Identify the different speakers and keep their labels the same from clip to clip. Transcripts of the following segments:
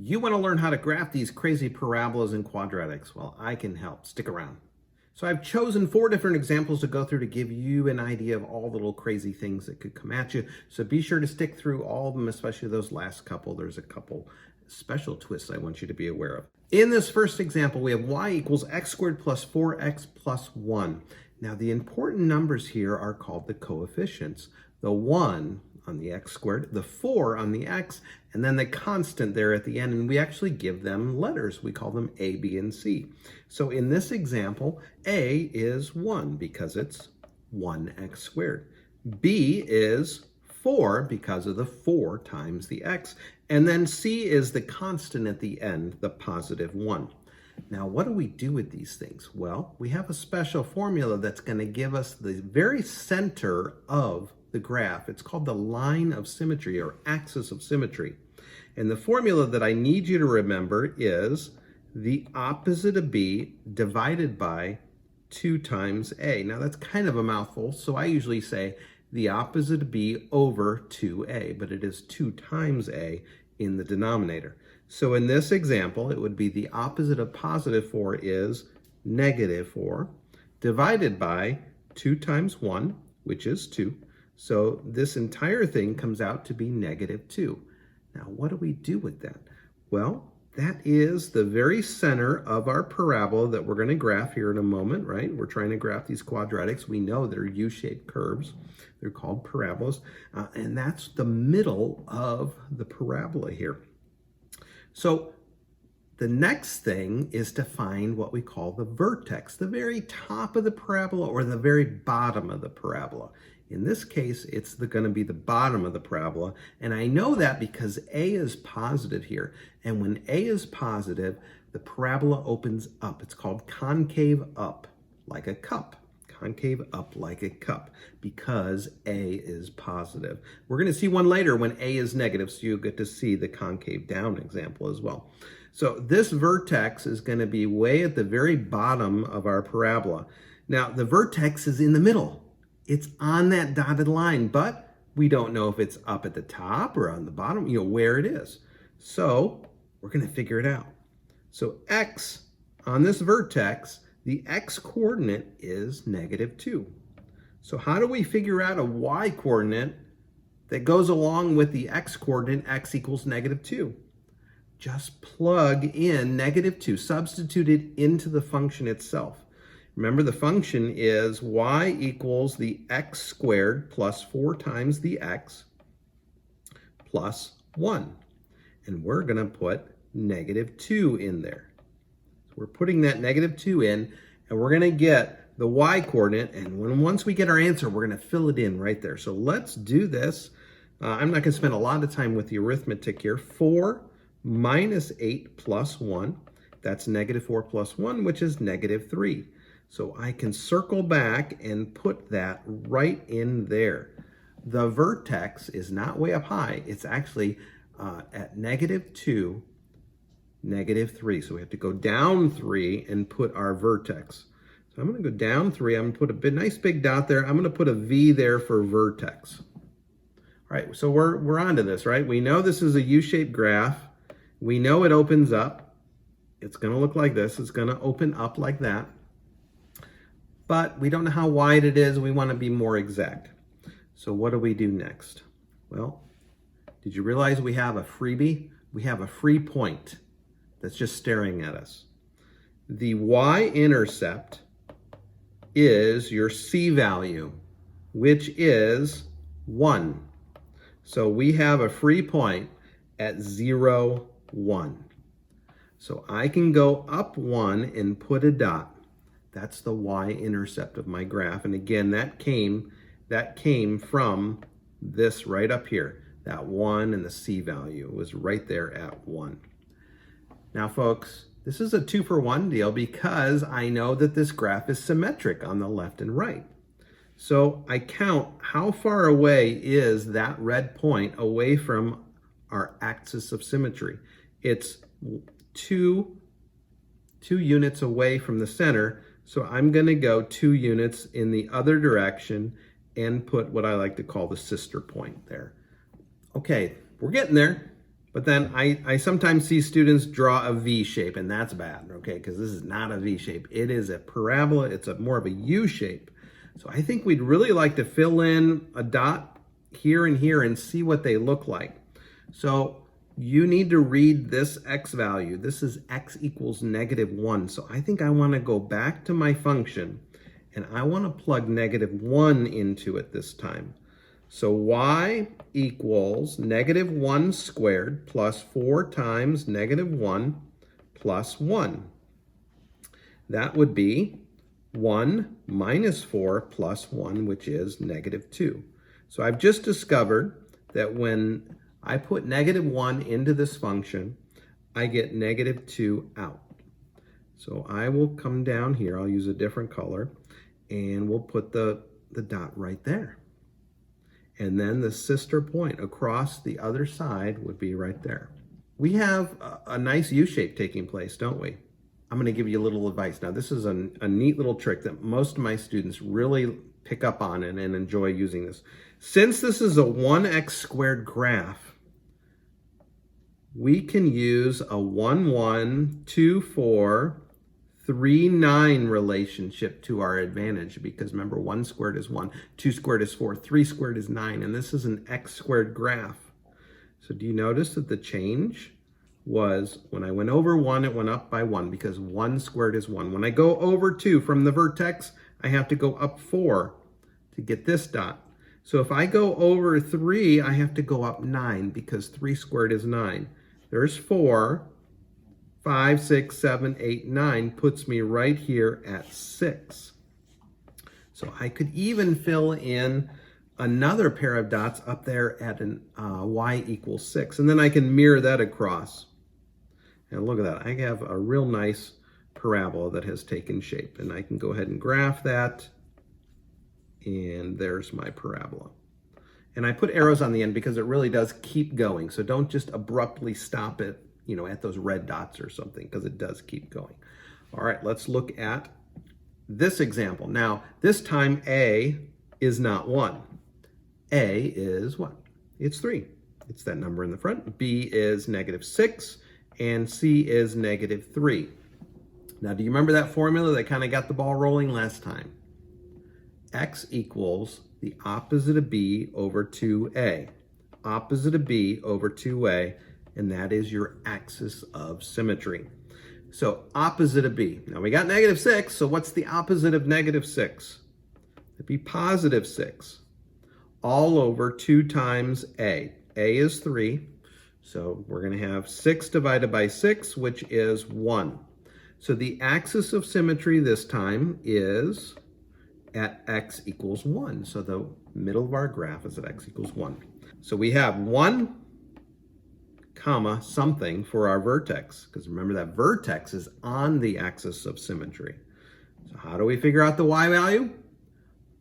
Speaker 1: You want to learn how to graph these crazy parabolas and quadratics? Well, I can help. Stick around. So I've chosen 4 different examples to go through to give you an idea of all the little crazy things that could come at you. So be sure to stick through all of them, especially those last couple. There's a couple special twists I want you to be aware of. In this first example, we have y equals x squared plus 4x plus 1. Now the important numbers here are called the coefficients. The 1 on the x squared, the 4 on the x, and then the constant there at the end, and we actually give them letters. We call them a, b, and c. So in this example, a is 1 because it's 1x squared. B is 4 because of the 4 times the x, and then c is the constant at the end, the positive 1. Now, what do we do with these things? Well, we have a special formula that's going to give us the very center of the graph. It's called the line of symmetry or axis of symmetry. And the formula that I need you to remember is the opposite of b divided by 2 times a. Now that's kind of a mouthful, so I usually say the opposite of b over 2a, but it is 2 times a in the denominator. So in this example, it would be the opposite of positive 4 is negative 4 divided by 2 times 1, which is 2. So this entire thing comes out to be negative 2. Now, what do we do with that? Well, that is the very center of our parabola that we're going to graph here in a moment, right? We're trying to graph these quadratics. We know they're U-shaped curves. They're called parabolas. And that's the middle of the parabola here. So the next thing is to find what we call the vertex, the very top of the parabola or the very bottom of the parabola. In this case, it's going to be the bottom of the parabola, and I know that because a is positive here, and when a is positive, the parabola opens up. It's called concave up, like a cup. Concave up like a cup, because a is positive. We're going to see one later when a is negative, so you'll get to see the concave down example as well. So this vertex is going to be way at the very bottom of our parabola. Now, the vertex is in the middle. It's on that dotted line, but we don't know if it's up at the top or on the bottom, where it is. So we're going to figure it out. So x on this vertex, the x coordinate is negative 2. So how do we figure out a y coordinate that goes along with the x coordinate, x equals negative 2? Just plug in negative 2, substitute it into the function itself. Remember, the function is y equals the x squared plus 4 times the x plus 1. And we're going to put negative 2 in there. So we're putting that negative 2 in, and we're going to get the y coordinate. And once we get our answer, we're going to fill it in right there. So let's do this. I'm not going to spend a lot of time with the arithmetic here. 4 minus 8 plus 1. That's negative 4 plus 1, which is negative 3. So I can circle back and put that right in there. The vertex is not way up high. It's actually at negative 2, negative 3. So we have to go down 3 and put our vertex. So I'm going to go down 3. I'm going to put a nice big dot there. I'm going to put a V there for vertex. All right, so we're on to this, right? We know this is a U-shaped graph. We know it opens up. It's going to look like this. It's going to open up like that. But we don't know how wide it is. We want to be more exact. So what do we do next? Well, did you realize we have a freebie? We have a free point that's just staring at us. The y-intercept is your c value, which is 1. So we have a free point at 0, 1. So I can go up 1 and put a dot. That's the y-intercept of my graph. And again, that came from this right up here. That 1 and the c value was right there at 1. Now, folks, this is a 2-for-1 deal because I know that this graph is symmetric on the left and right. So I count how far away is that red point away from our axis of symmetry. It's 2 units away from the center. So I'm going to go 2 units in the other direction and put what I like to call the sister point there. Okay, we're getting there. But But then I sometimes see students draw a V shape, and that's bad, okay? Because this is not a V shape. It is a parabola. It's more of a U shape. So I think we'd really like to fill in a dot here and here and see what they look like. So you need to read this x value. This is x equals -1. So I think I want to go back to my function, and I want to plug -1 into it this time. So y equals -1 squared plus 4 times -1 plus 1. That would be 1 minus 4 plus 1, which is -2. So I've just discovered that when I put -1 into this function, I get -2 out. So I will come down here, I'll use a different color, and we'll put the dot right there. And then the sister point across the other side would be right there. We have a nice U shape taking place, don't we? I'm going to give you a little advice. Now, this is a neat little trick that most of my students really pick up on and enjoy using this. Since this is a 1x squared graph, we can use a 1, 1, 2, 4, 3, 9 relationship to our advantage, because remember, 1 squared is 1, 2 squared is 4, 3 squared is 9, and this is an x squared graph. So do you notice that the change was when I went over 1, it went up by 1, because 1 squared is 1. When I go over 2 from the vertex, I have to go up 4 to get this dot. So if I go over 3, I have to go up 9, because 3 squared is 9. There's 4. 5, 6, 7, 8, 9 puts me right here at 6. So I could even fill in another pair of dots up there at an y equals 6. And then I can mirror that across. And look at that. I have a real nice parabola that has taken shape. And I can go ahead and graph that. And there's my parabola. And I put arrows on the end because it really does keep going. So don't just abruptly stop it, you know, at those red dots or something, because it does keep going. All right, let's look at this example. Now, this time A is not 1. A is what? It's 3. It's that number in the front. B is -6, and C is -3. Now, do you remember that formula that kind of got the ball rolling last time? X equals the opposite of B over 2A. Opposite of B over 2A. And that is your axis of symmetry. So opposite of B. Now we got -6, so what's the opposite of -6? It'd be +6. All over 2 times A. A is 3, so we're going to have 6 divided by 6, which is 1. So the axis of symmetry this time is at x equals 1. So the middle of our graph is at x equals 1. So we have 1, comma, something for our vertex, because remember that vertex is on the axis of symmetry. So how do we figure out the y value?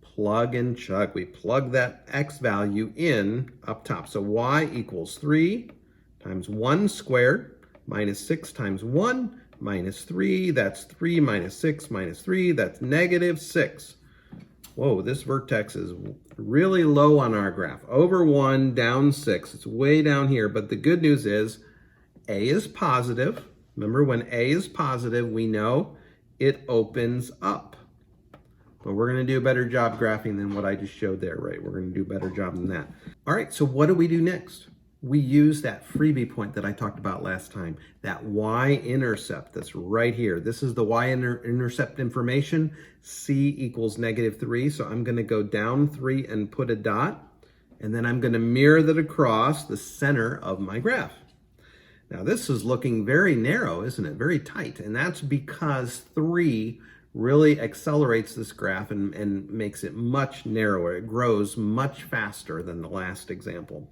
Speaker 1: Plug and chug. We plug that x value in up top. So y equals 3 times 1 squared minus 6 times 1 minus 3. That's 3 minus 6 minus 3. That's -6. Whoa, this vertex is really low on our graph. Over 1, down 6. It's way down here, but the good news is A is positive. Remember, when A is positive, we know it opens up. But we're going to do a better job graphing than what I just showed there, right? We're going to do a better job than that. All right, so what do we do next? We use that freebie point that I talked about last time, that y-intercept that's right here. This is the y-intercept information. C equals -3, so I'm going to go down 3 and put a dot, and then I'm going to mirror that across the center of my graph. Now this is looking very narrow, isn't it? Very tight, and that's because 3 really accelerates this graph and makes it much narrower. It grows much faster than the last example.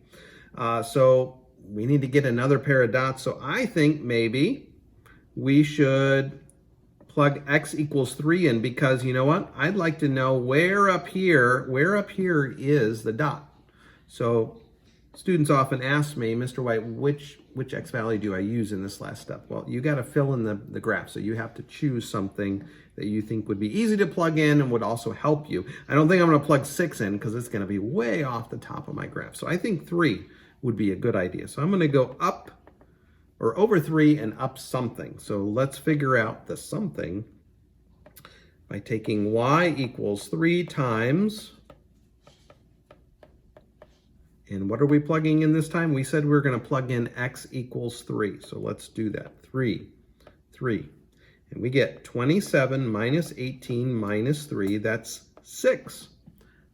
Speaker 1: So we need to get another pair of dots. So I think maybe we should plug x equals 3 in, because you know what? I'd like to know where up here is the dot. So students often ask me, Mr. White, which x value do I use in this last step? Well, you got to fill in the graph. So you have to choose something that you think would be easy to plug in and would also help you. I don't think I'm going to plug 6 in because it's going to be way off the top of my graph. So I think 3 would be a good idea. So I'm going to go up or over 3 and up something. So let's figure out the something by taking y equals 3 times, and what are we plugging in this time? We said we were going to plug in x equals 3. So let's do that. 3. And we get 27 minus 18 minus 3, that's 6.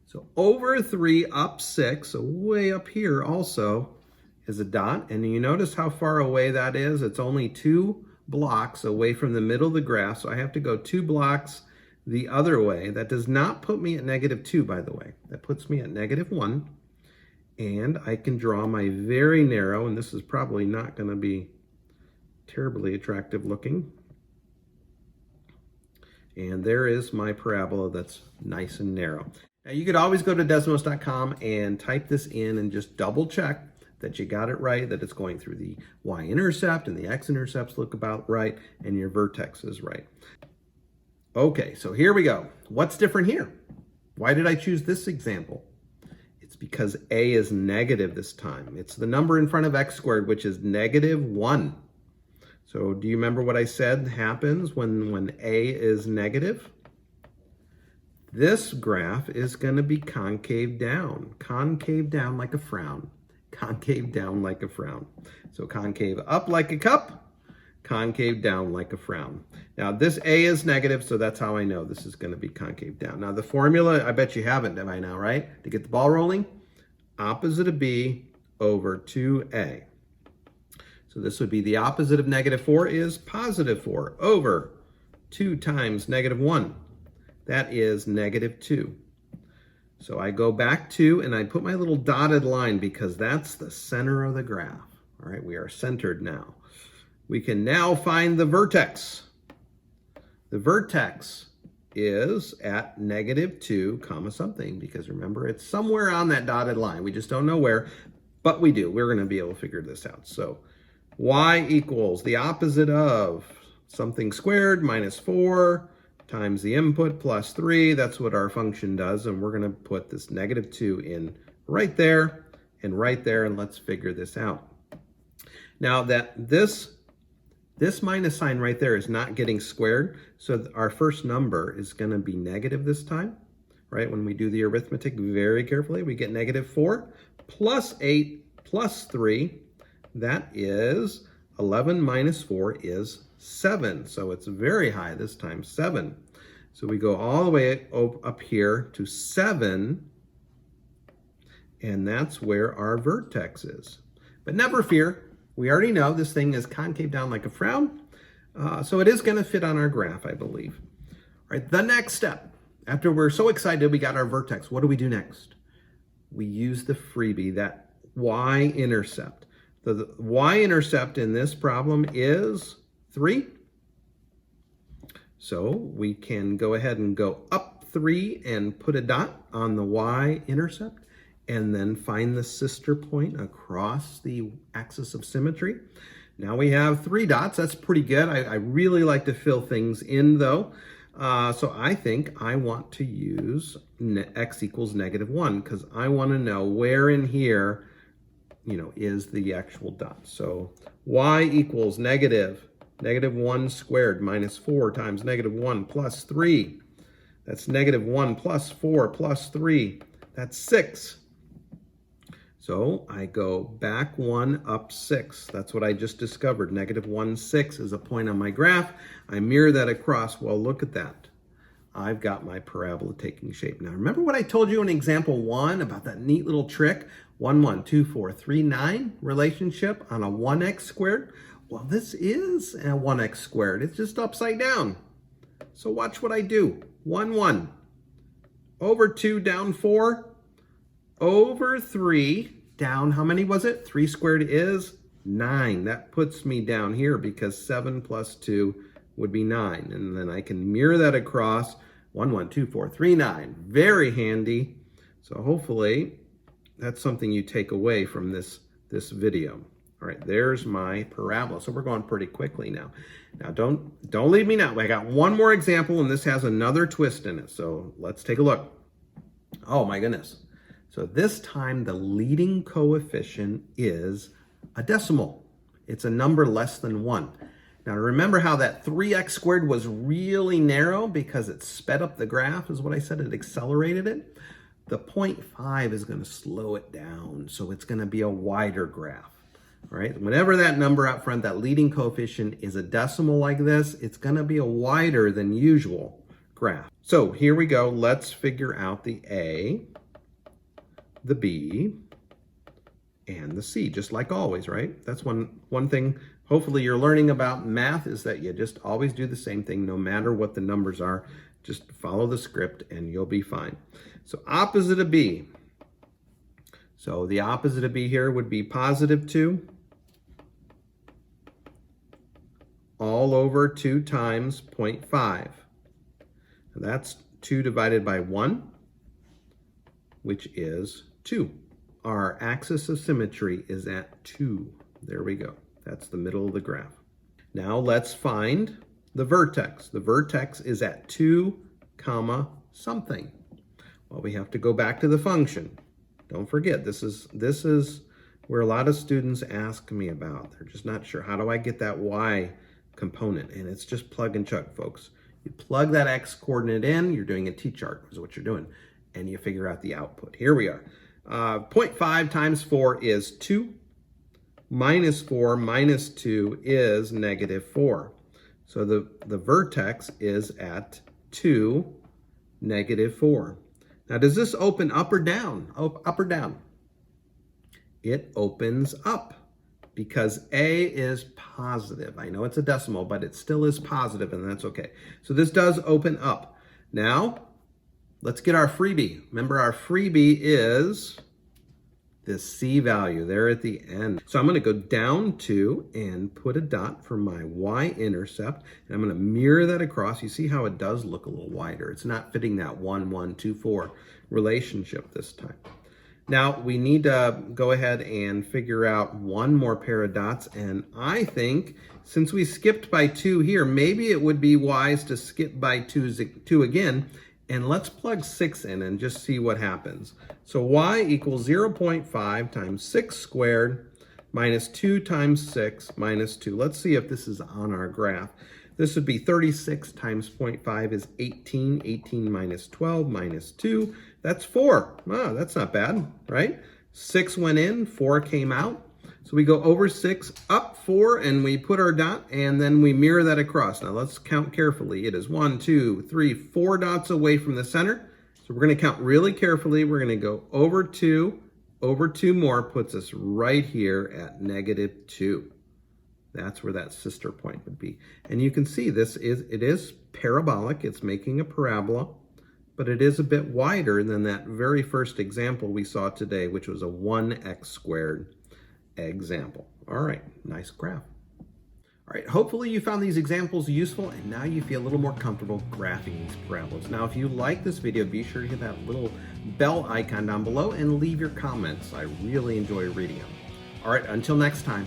Speaker 1: So over 3 up 6, so way up here also is a dot. And you notice how far away that is? It's only 2 blocks away from the middle of the graph. So I have to go 2 blocks the other way. That does not put me at -2, by the way. That puts me at -1. And I can draw my very narrow, and this is probably not going to be terribly attractive looking. And there is my parabola that's nice and narrow. Now you could always go to Desmos.com and type this in and just double check that you got it right, that it's going through the y-intercept and the x-intercepts look about right, and your vertex is right. Okay, so here we go. What's different here? Why did I choose this example? It's because a is negative this time. It's the number in front of x squared, which is -1. So do you remember what I said happens when a is negative? This graph is going to be concave down like a frown, concave down like a frown. So concave up like a cup, concave down like a frown. Now this a is negative, so that's how I know this is going to be concave down. Now the formula, I bet you haven't by now, right? To get the ball rolling, opposite of b over 2a. So this would be the opposite of -4 is +4 over 2 times -1. That is -2. So I go back to, and I put my little dotted line because that's the center of the graph. All right, we are centered now. We can now find the vertex. The vertex is at -2 comma something, because remember, it's somewhere on that dotted line. We just don't know where, but we do. We're going to be able to figure this out. So y equals the opposite of something squared -4 times the input plus 3. That's what our function does. And we're going to put this -2 in right there and right there. And let's figure this out. Now that this minus sign right there is not getting squared. So our first number is going to be negative this time, right? When we do the arithmetic very carefully, we get -4 plus 8 plus 3. That is 11 minus 4 is 7. So it's very high this time, 7. So we go all the way up here to 7. And that's where our vertex is. But never fear. We already know this thing is concave down like a frown. So it is going to fit on our graph, I believe. All right, the next step. After we're so excited we got our vertex, what do we do next? We use the freebie, that y-intercept. The y-intercept in this problem is 3. So we can go ahead and go up 3 and put a dot on the y-intercept, and then find the sister point across the axis of symmetry. Now we have 3 dots. That's pretty good. I really like to fill things in though. So I think I want to use x equals -1 because I want to know where in here, is the actual dot. So y equals -1 squared minus 4 times -1 plus 3. That's -1 plus 4 plus 3. That's 6. So I go back 1 up 6. That's what I just discovered. -1, 6 is a point on my graph. I mirror that across. Well, look at that. I've got my parabola taking shape. Now, remember what I told you in example 1 about that neat little trick? 1, 1, 2, 4, 3, 9 relationship on a 1x squared? Well, this is a 1x squared. It's just upside down. So watch what I do. 1, 1. Over 2, down 4. Over 3, down, how many was it? 3 squared is 9. That puts me down here because 7 plus 2 would be 9. And then I can mirror that across. 1, 1, 2, 4, 3, 9. Very handy. So hopefully that's something you take away from this video. All right, there's my parabola. So we're going pretty quickly now. Now don't leave me now. I got one more example, and this has another twist in it. So let's take a look. Oh my goodness. So this time the leading coefficient is a decimal. It's a number less than 1. Now remember how that 3x squared was really narrow because it sped up the graph, is what I said, it accelerated it. The 0.5 is going to slow it down, so it's going to be a wider graph. All right, whenever that number up front, that leading coefficient is a decimal like this, it's going to be a wider than usual graph. So here we go. Let's figure out the A, the B, and the C, just like always, right? That's one thing hopefully you're learning about math, is that you just always do the same thing no matter what the numbers are. Just follow the script and you'll be fine. So opposite of B. So the opposite of B here would be positive 2 all over 2 times 0.5. That's 2 divided by 1, which is 2. Our axis of symmetry is at 2. There we go. That's the middle of the graph. Now let's find the vertex. The vertex is at 2, comma, something. Well, we have to go back to the function. Don't forget, this is where a lot of students ask me about. They're just not sure, how do I get that y component? And it's just plug and chug, folks. You plug that x coordinate in, you're doing a t-chart is what you're doing, and you figure out the output. Here we are. 0.5 times 4 is 2. Minus 4 minus 2 is negative 4. So the vertex is at 2, negative 4. Now, does this open up or down? Up or down? It opens up because A is positive. I know it's a decimal, but it still is positive, and that's okay. So this does open up. Now, let's get our freebie. Remember, our freebie is this C value there at the end. So I'm going to go down 2 and put a dot for my y-intercept, and I'm going to mirror that across. You see how it does look a little wider. It's not fitting that 1, 1, 2, 4 relationship this time. Now we need to go ahead and figure out one more pair of dots, and I think since we skipped by 2 here, maybe it would be wise to skip by 2 again. And let's plug 6 in and just see what happens. So y equals 0.5 times 6 squared minus 2 times 6 minus 2. Let's see if this is on our graph. This would be 36 times 0.5 is 18. 18 minus 12 minus 2. That's 4. Wow, that's not bad, right? 6 went in, 4 came out. So we go over 6, up 4, and we put our dot, and then we mirror that across. Now let's count carefully. It is 1, 2, 3, 4 dots away from the center. So we're going to count really carefully. We're going to go over 2 more, puts us right here at negative 2. That's where that sister point would be. And you can see it is parabolic. It's making a parabola, but it is a bit wider than that very first example we saw today, which was a 1x squared example. All right, nice graph. All right, hopefully you found these examples useful and now you feel a little more comfortable graphing these parabolas. Now, if you like this video, be sure to hit that little bell icon down below and leave your comments. I really enjoy reading them. All right, until next time.